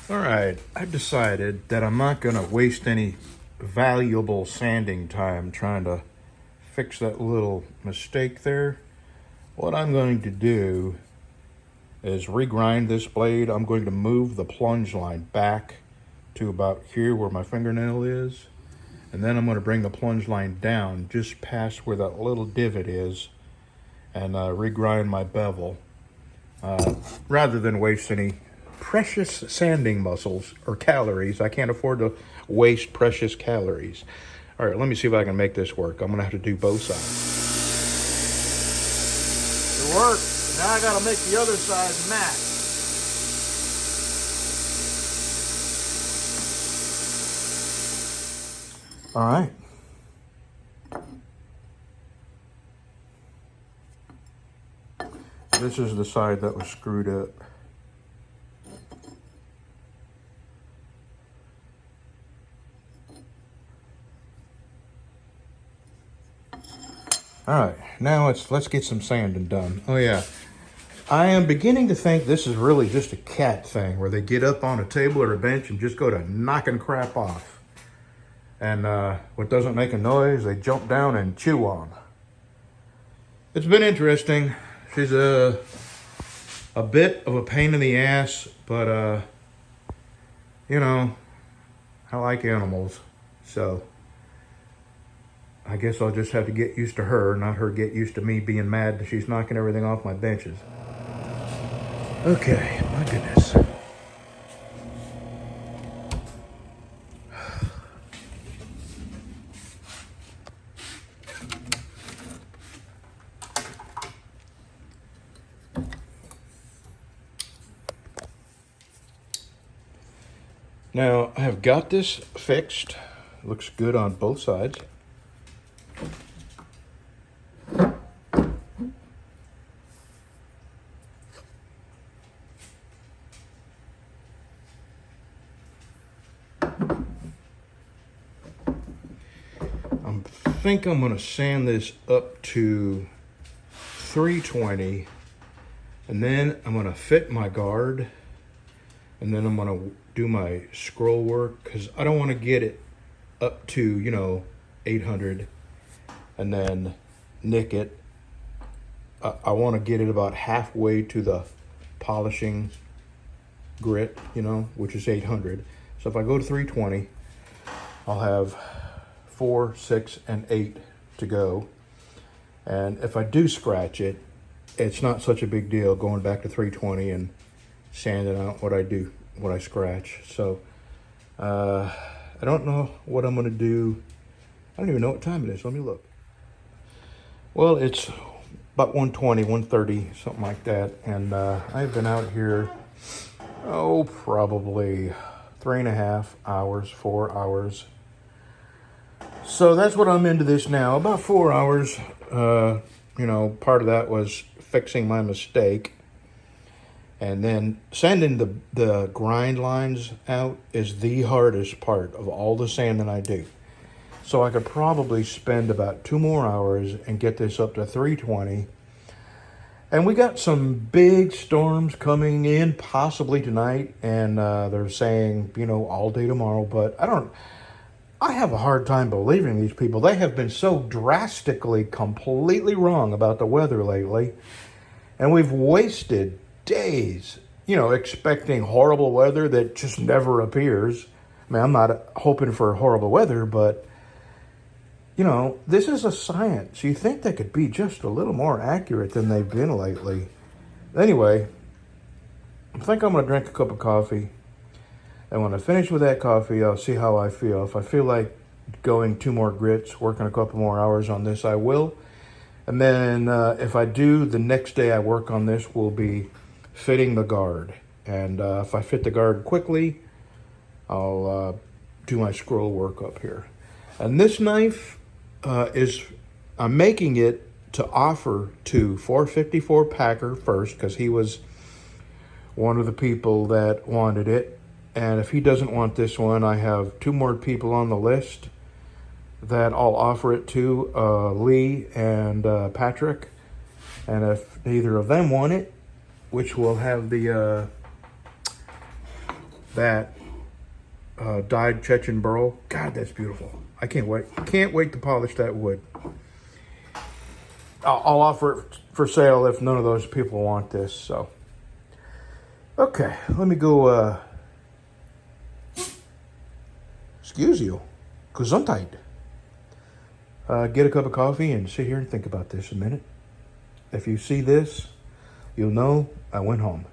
All right, I've decided that I'm not going to waste any valuable sanding time trying to fix that little mistake there. What I'm going to do is regrind this blade. I'm going to move the plunge line back to about here where my fingernail is. And then I'm going to bring the plunge line down just past where that little divot is and regrind my bevel rather than waste any precious sanding muscles or calories. I can't afford to waste precious calories. All right, let me see if I can make this work. I'm gonna have to do both sides. It worked. Now I gotta make the other side match. All right. This is the side that was screwed up. All right, now let's get some sanding done. Oh yeah, I am beginning to think this is really just a cat thing where they get up on a table or a bench and just go to knocking crap off. And what doesn't make a noise, they jump down and chew on. It's been interesting. She's a bit of a pain in the ass, but you know, I like animals, so I guess I'll just have to get used to her, not her get used to me being mad that she's knocking everything off my benches. Okay, my goodness. Now, I have got this fixed. Looks good on both sides. I think I'm going to sand this up to 320, and then I'm going to fit my guard, and then I'm going to do my scroll work because I don't want to get it up to 800 and then nick it. I want to get it about halfway to the polishing grit, which is 800. So if I go to 320, I'll have 4, 6, and 8 to go. And if I do scratch it, it's not such a big deal going back to 320 and sanding out what I scratch. So I don't know what I'm gonna do. I don't even know what time it is. Let me look. Well, it's about 1:20, 1:30, something like that. And I've been out here, probably 3.5 hours, 4 hours. So that's what I'm into this now, about 4 hours. Part of that was fixing my mistake. And then sanding the grind lines out is the hardest part of all the sanding I do. So I could probably spend about 2 more hours and get this up to 320. And we got some big storms coming in possibly tonight. And they're saying, all day tomorrow. But I have a hard time believing these people. They have been so drastically, completely wrong about the weather lately. And we've wasted days, expecting horrible weather that just never appears. I mean, I'm not hoping for horrible weather, but, this is a science. You think they could be just a little more accurate than they've been lately. Anyway, I think I'm going to drink a cup of coffee. And when I finish with that coffee, I'll see how I feel. If I feel like going 2 more grits, working a couple more hours on this, I will. And then if I do, the next day I work on this will be fitting the guard. And if I fit the guard quickly, I'll do my scroll work up here. And this knife I'm making it to offer to 454 Packer first, because he was one of the people that wanted it. And if he doesn't want this one, I have 2 more people on the list that I'll offer it to, Lee and Patrick. And if neither of them want it, which will have the that dyed Chechen burl. God, that's beautiful. I can't wait. Can't wait to polish that wood. I'll offer it for sale if none of those people want this. So, okay, let me go. Excuse you, gesundheit. Get a cup of coffee and sit here and think about this a minute. If you see this, you'll know I went home.